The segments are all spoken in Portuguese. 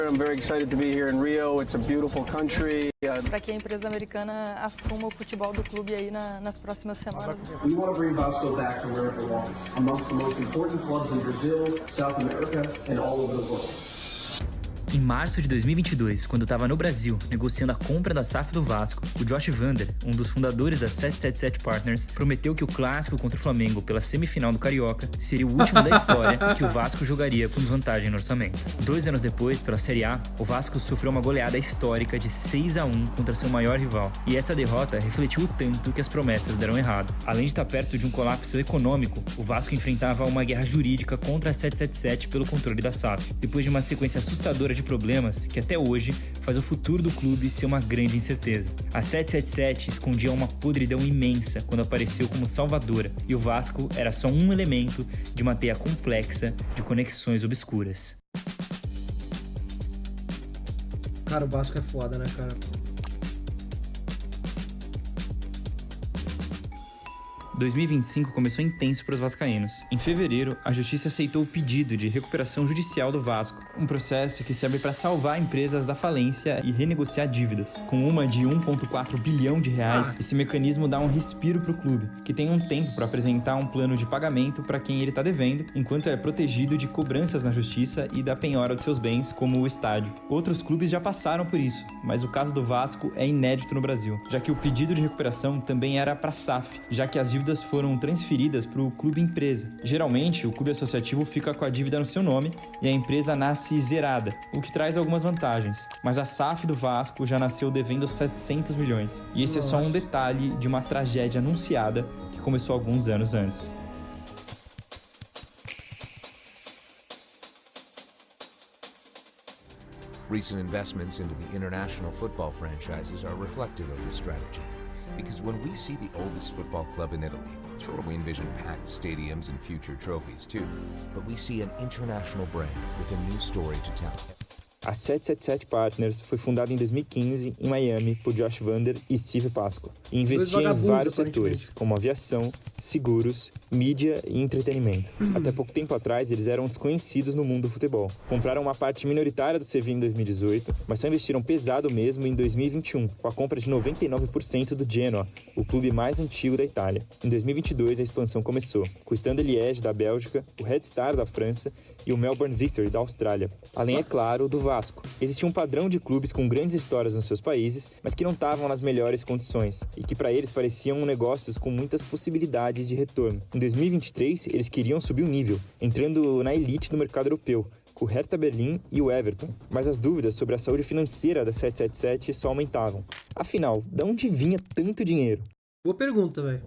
I'm very excited to be here in Rio. It's a beautiful country. Para que a empresa americana assuma o futebol do clube aí nas próximas semanas. We want to bring Vasco back to where it belongs, amongst the most important clubs in Brazil, South America, and all over the world. Em março de 2022, quando estava no Brasil negociando a compra da SAF do Vasco, o Josh Vander, um dos fundadores da 777 Partners, prometeu que o clássico contra o Flamengo pela semifinal do Carioca seria o último da história que o Vasco jogaria com desvantagem no orçamento. 2 anos depois, pela Série A, o Vasco sofreu uma goleada histórica de 6-1 contra seu maior rival, e essa derrota refletiu o tanto que as promessas deram errado. Além de estar perto de um colapso econômico, o Vasco enfrentava uma guerra jurídica contra a 777 pelo controle da SAF, depois de uma sequência assustadora de problemas que até hoje faz o futuro do clube ser uma grande incerteza. A 777 escondia uma podridão imensa quando apareceu como salvadora, e o Vasco era só um elemento de uma teia complexa de conexões obscuras. Cara, o Vasco é foda, né, cara? 2025 começou intenso para os vascaínos. Em fevereiro, a Justiça aceitou o pedido de recuperação judicial do Vasco, um processo que serve para salvar empresas da falência e renegociar dívidas. Com uma de 1,4 bilhão de reais, esse mecanismo dá um respiro para o clube, que tem um tempo para apresentar um plano de pagamento para quem ele está devendo, enquanto é protegido de cobranças na Justiça e da penhora de seus bens, como o estádio. Outros clubes já passaram por isso, mas o caso do Vasco é inédito no Brasil, já que o pedido de recuperação também era para a SAF, já que as dívidas foram transferidas para o clube empresa. Geralmente, o clube associativo fica com a dívida no seu nome e a empresa nasce zerada, o que traz algumas vantagens. Mas a SAF do Vasco já nasceu devendo 700 milhões. E esse é só um detalhe de uma tragédia anunciada que começou alguns anos antes. Recent investments into the international football franchises are reflective of this strategy. Because when we see the oldest football club in Italy, sure, we envision packed stadiums and future trophies too, but we see an international brand with a new story to tell. A 777 Partners foi fundada em 2015 em Miami por Josh Vander e Steve Pasqua e investia em vários setores, como aviação, seguros, mídia e entretenimento. Até pouco tempo atrás, eles eram desconhecidos no mundo do futebol. Compraram uma parte minoritária do Sevilla em 2018, mas só investiram pesado mesmo em 2021, com a compra de 99% do Genoa, o clube mais antigo da Itália. Em 2022, a expansão começou, com o Stade Liège da Bélgica, o Red Star da França e o Melbourne Victory da Austrália. Além, é claro, do Vasco. Existia um padrão de clubes com grandes histórias nos seus países, mas que não estavam nas melhores condições, e que para eles pareciam negócios com muitas possibilidades de retorno. Em 2023, eles queriam subir o nível, entrando na elite do mercado europeu, com o Hertha Berlim e o Everton. Mas as dúvidas sobre a saúde financeira da 777 só aumentavam. Afinal, de onde vinha tanto dinheiro? Boa pergunta, velho.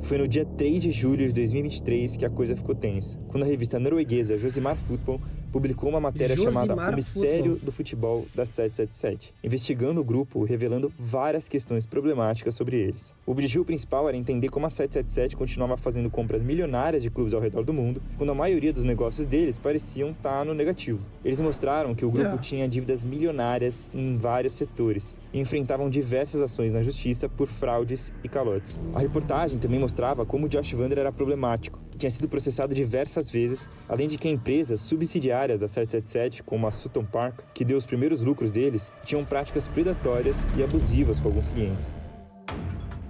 Foi no dia 3 de julho de 2023 que a coisa ficou tensa, quando a revista norueguesa Josimar Football publicou uma matéria chamada O Mistério do Futebol da 777, investigando o grupo e revelando várias questões problemáticas sobre eles. O objetivo principal era entender como a 777 continuava fazendo compras milionárias de clubes ao redor do mundo, quando a maioria dos negócios deles pareciam estar no negativo. Eles mostraram que o grupo tinha dívidas milionárias em vários setores e enfrentavam diversas ações na justiça por fraudes e calotes. A reportagem também mostrava como o Josh Vander era problemático. Tinha sido processado diversas vezes, além de que empresas subsidiárias da 777, como a Sutton Park, que deu os primeiros lucros deles, tinham práticas predatórias e abusivas com alguns clientes.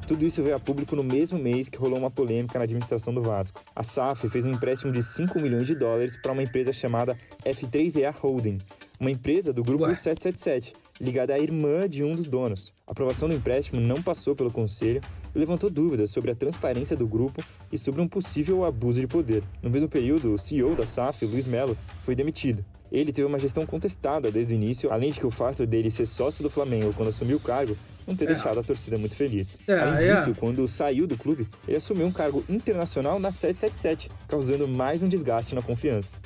Tudo isso veio a público no mesmo mês que rolou uma polêmica na administração do Vasco. A SAF fez um empréstimo de 5 milhões de dólares para uma empresa chamada F3EA Holding, uma empresa do grupo 777, ligada à irmã de um dos donos. A aprovação do empréstimo não passou pelo conselho e levantou dúvidas sobre a transparência do grupo e sobre um possível abuso de poder. No mesmo período, o CEO da SAF, Luiz Melo, foi demitido. Ele teve uma gestão contestada desde o início, além de que o fato dele ser sócio do Flamengo quando assumiu o cargo não ter deixado a torcida muito feliz. Além disso, quando saiu do clube, ele assumiu um cargo internacional na 777, causando mais um desgaste na confiança.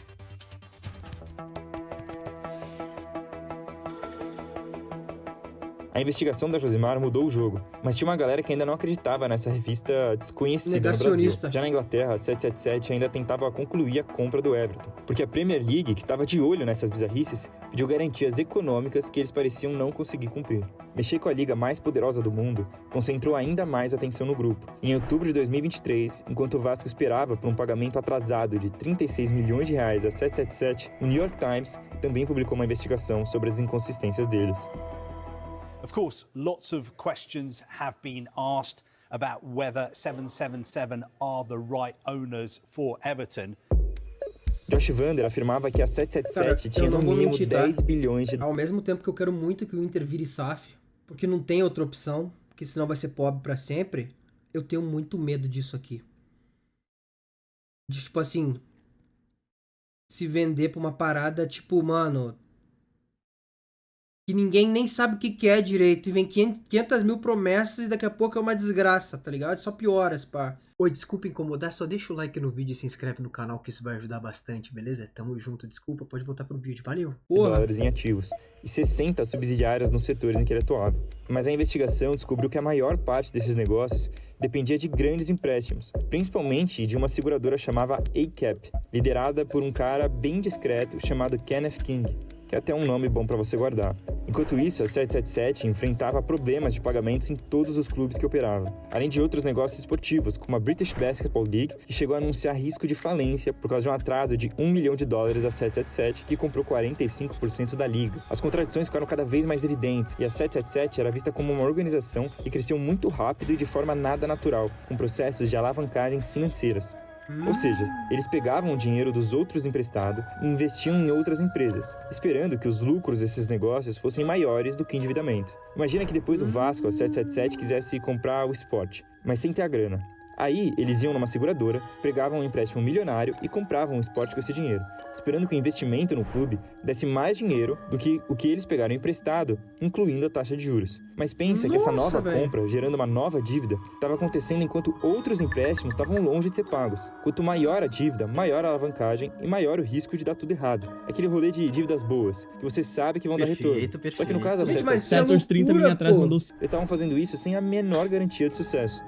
A investigação da Josimar mudou o jogo, mas tinha uma galera que ainda não acreditava nessa revista desconhecida no Brasil. Já na Inglaterra, a 777 ainda tentava concluir a compra do Everton, porque a Premier League, que estava de olho nessas bizarrices, pediu garantias econômicas que eles pareciam não conseguir cumprir. Mexer com a liga mais poderosa do mundo concentrou ainda mais atenção no grupo. Em outubro de 2023, enquanto o Vasco esperava por um pagamento atrasado de 36 milhões de reais a 777, o New York Times também publicou uma investigação sobre as inconsistências deles. Of course, lots of questions have been asked about whether 777 are the right owners for Everton. Josh Vander afirmava que a 777 tinha no mínimo 10 bilhões de... Ao mesmo tempo que eu quero muito que o Inter vire SAF, porque não tem outra opção, porque senão vai ser pobre pra sempre, eu tenho muito medo disso aqui. De, tipo assim, se vender pra uma parada, tipo, mano... que ninguém nem sabe o que é direito, e vem 500 mil promessas e daqui a pouco é uma desgraça, tá ligado? Só piora, pá. Oi, desculpa incomodar, só deixa o like no vídeo e se inscreve no canal que isso vai ajudar bastante, beleza? Tamo junto, desculpa, pode voltar pro vídeo, valeu. Dólares em ativos e 60 subsidiárias nos setores em que ele atuava. Mas a investigação descobriu que a maior parte desses negócios dependia de grandes empréstimos, principalmente de uma seguradora chamada ACAP, liderada por um cara bem discreto chamado Kenneth King, que é até um nome bom para você guardar. Enquanto isso, a 777 enfrentava problemas de pagamentos em todos os clubes que operava, além de outros negócios esportivos, como a British Basketball League, que chegou a anunciar risco de falência por causa de um atraso de $1 milhão da 777, que comprou 45% da liga. As contradições ficaram cada vez mais evidentes, e a 777 era vista como uma organização que cresceu muito rápido e de forma nada natural, com processos de alavancagens financeiras. Ou seja, eles pegavam o dinheiro dos outros emprestado e investiam em outras empresas, esperando que os lucros desses negócios fossem maiores do que o endividamento. Imagina que depois do Vasco, a 777 quisesse comprar o Sport, mas sem ter a grana. Aí, eles iam numa seguradora, pegavam um empréstimo milionário e compravam o Sport com esse dinheiro, esperando que o investimento no clube desse mais dinheiro do que o que eles pegaram emprestado, incluindo a taxa de juros. Mas pensa que essa nova compra, gerando uma nova dívida, estava acontecendo enquanto outros empréstimos estavam longe de ser pagos. Quanto maior a dívida, maior a alavancagem e maior o risco de dar tudo errado. Aquele rolê de dívidas boas, que você sabe que vão dar retorno. Só que no caso, a 777, 30 linhas atrás mandou... eles estavam fazendo isso sem a menor garantia de sucesso.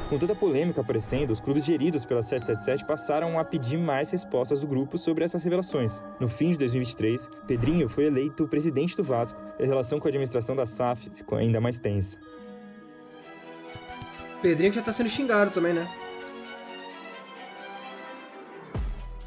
Com toda a polêmica aparecendo, os clubes geridos pela 777 passaram a pedir mais respostas do grupo sobre essas revelações. No fim de 2023, Pedrinho foi eleito presidente do Vasco e a relação com a administração da SAF ficou ainda mais tensa. Pedrinho já tá sendo xingado também, né?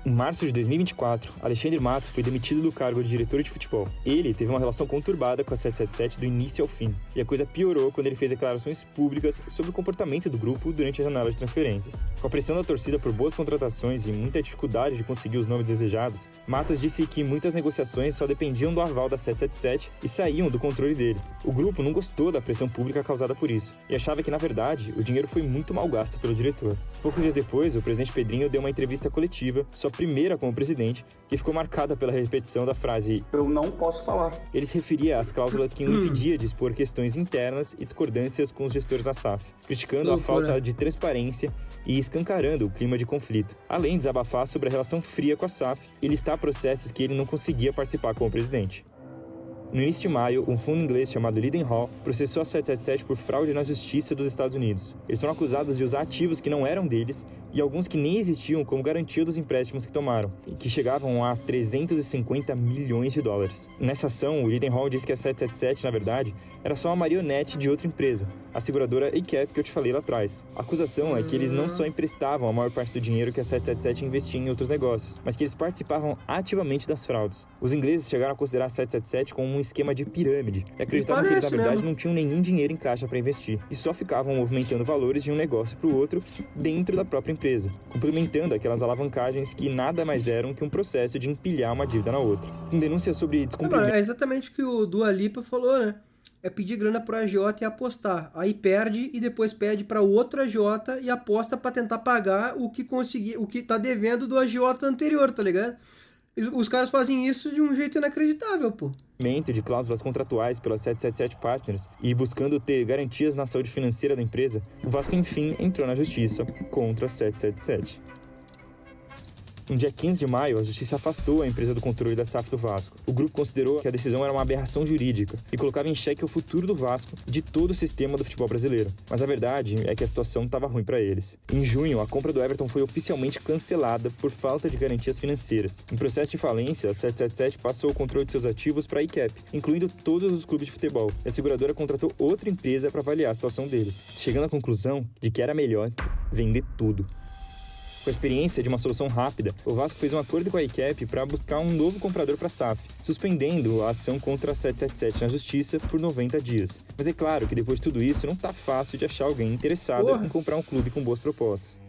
Em março de 2024, Alexandre Matos foi demitido do cargo de diretor de futebol. Ele teve uma relação conturbada com a 777 do início ao fim, e a coisa piorou quando ele fez declarações públicas sobre o comportamento do grupo durante a janela de transferências. Com a pressão da torcida por boas contratações e muita dificuldade de conseguir os nomes desejados, Matos disse que muitas negociações só dependiam do aval da 777 e saíam do controle dele. O grupo não gostou da pressão pública causada por isso, e achava que, na verdade, o dinheiro foi muito mal gasto pelo diretor. Poucos dias depois, o presidente Pedrinho deu uma entrevista coletiva, sua primeira como presidente, que ficou marcada pela repetição da frase "eu não posso falar". Ele se referia às cláusulas que o impedia de expor questões internas e discordâncias com os gestores da SAF, criticando a falta de transparência e escancarando o clima de conflito, além de desabafar sobre a relação fria com a SAF e listar processos que ele não conseguia participar como presidente. No início de maio, um fundo inglês chamado Leadenhall processou a 777 por fraude na justiça dos Estados Unidos. Eles foram acusados de usar ativos que não eram deles e alguns que nem existiam como garantia dos empréstimos que tomaram, e que chegavam a 350 milhões de dólares. Nessa ação, o Leadenhall disse que a 777, na verdade, era só uma marionete de outra empresa, a seguradora ACAP que eu te falei lá atrás. A acusação é que eles não só emprestavam a maior parte do dinheiro que a 777 investia em outros negócios, mas que eles participavam ativamente das fraudes. Os ingleses chegaram a considerar a 777 como um esquema de pirâmide e acreditavam que eles, na verdade, não tinham nenhum dinheiro em caixa para investir e só ficavam movimentando valores de um negócio para o outro dentro da própria empresa, complementando aquelas alavancagens que nada mais eram que um processo de empilhar uma dívida na outra. Com denúncias sobre descumprimento... É exatamente o que o Dua Lipa falou, né? É pedir grana pro agiota e apostar. Aí perde e depois pede para outro agiota e aposta para tentar pagar o que conseguir, o que tá devendo do agiota anterior, tá ligado? Os caras fazem isso de um jeito inacreditável, pô. De cláusulas contratuais pela 777 Partners e buscando ter garantias na saúde financeira da empresa, o Vasco, enfim, entrou na justiça contra a 777. No dia 15 de maio, a justiça afastou a empresa do controle da SAF do Vasco. O grupo considerou que a decisão era uma aberração jurídica e colocava em xeque o futuro do Vasco e de todo o sistema do futebol brasileiro. Mas a verdade é que a situação estava ruim para eles. Em junho, a compra do Everton foi oficialmente cancelada por falta de garantias financeiras. Em processo de falência, a 777 passou o controle de seus ativos para a ICAP, incluindo todos os clubes de futebol. E a seguradora contratou outra empresa para avaliar a situação deles, chegando à conclusão de que era melhor vender tudo. Com a experiência de uma solução rápida, o Vasco fez um acordo com a ICAP para buscar um novo comprador para a SAF, suspendendo a ação contra a 777 na justiça por 90 dias. Mas é claro que depois de tudo isso, não tá fácil de achar alguém interessado em comprar um clube com boas propostas.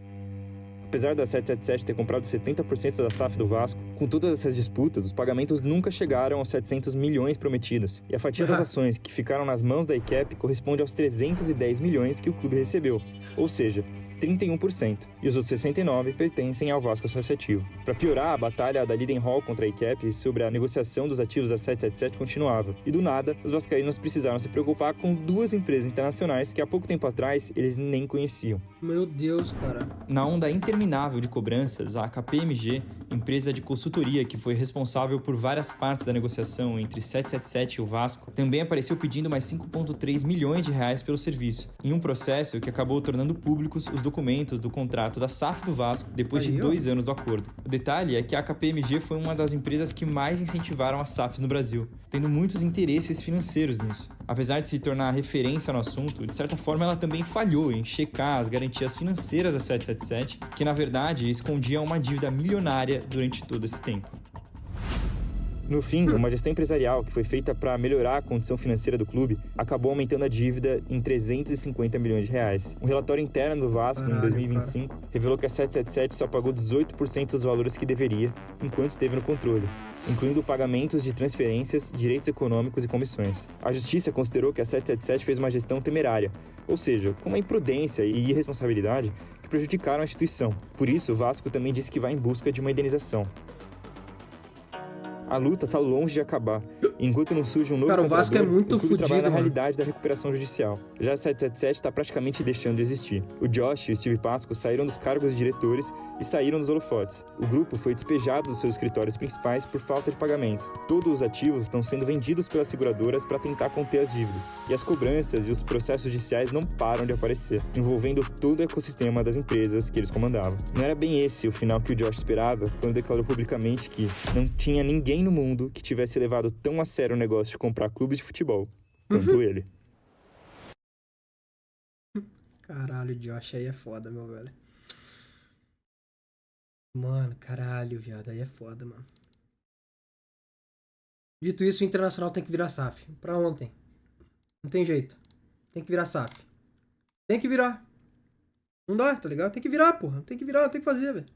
Apesar da 777 ter comprado 70% da SAF do Vasco, com todas essas disputas, os pagamentos nunca chegaram aos 700 milhões prometidos, e a fatia das ações que ficaram nas mãos da ICAP corresponde aos 310 milhões que o clube recebeu, ou seja, 31%, e os outros 69% pertencem ao Vasco Associativo. Para piorar, a batalha da Lidenhall contra a ICAP sobre a negociação dos ativos da 777 continuava, e do nada, os vascaínos precisaram se preocupar com duas empresas internacionais que há pouco tempo atrás eles nem conheciam. Meu Deus, cara. Na onda interminável de cobranças, a KPMG, empresa de consultoria que foi responsável por várias partes da negociação entre 777 e o Vasco, também apareceu pedindo mais 5,3 milhões de reais pelo serviço, em um processo que acabou tornando públicos os documentos do contrato da SAF do Vasco depois de 2 anos do acordo. O detalhe é que a KPMG foi uma das empresas que mais incentivaram as SAFs no Brasil, tendo muitos interesses financeiros nisso. Apesar de se tornar referência no assunto, de certa forma ela também falhou em checar as garantias financeiras da 777, que na verdade escondia uma dívida milionária durante todo esse tempo. No fim, uma gestão empresarial que foi feita para melhorar a condição financeira do clube acabou aumentando a dívida em 350 milhões de reais. Um relatório interno do Vasco, em 2025, revelou que a 777 só pagou 18% dos valores que deveria enquanto esteve no controle, incluindo pagamentos de transferências, direitos econômicos e comissões. A justiça considerou que a 777 fez uma gestão temerária, ou seja, com uma imprudência e irresponsabilidade que prejudicaram a instituição. Por isso, o Vasco também disse que vai em busca de uma indenização. A luta está longe de acabar. Enquanto não surge um novo Cara, o Vasco é muito o clube trabalha na fudido, realidade da recuperação judicial. Já a 777 está praticamente deixando de existir. O Josh e o Steve Pasco saíram dos cargos de diretores e saíram dos holofotes. O grupo foi despejado dos seus escritórios principais por falta de pagamento. Todos os ativos estão sendo vendidos pelas seguradoras para tentar conter as dívidas. E as cobranças e os processos judiciais não param de aparecer, envolvendo todo o ecossistema das empresas que eles comandavam. Não era bem esse o final que o Josh esperava quando declarou publicamente que não tinha ninguém no mundo que tivesse levado tão a sério o negócio de comprar clubes de futebol quanto ele. Caralho, Josh, aí é foda, meu velho. Mano, caralho, viado, aí é foda, mano. Dito isso, o Internacional tem que virar SAF. Pra ontem. Não tem jeito. Tem que virar SAF. Tem que virar. Não dá, tá ligado? Tem que virar, porra. Tem que virar, tem que fazer, velho.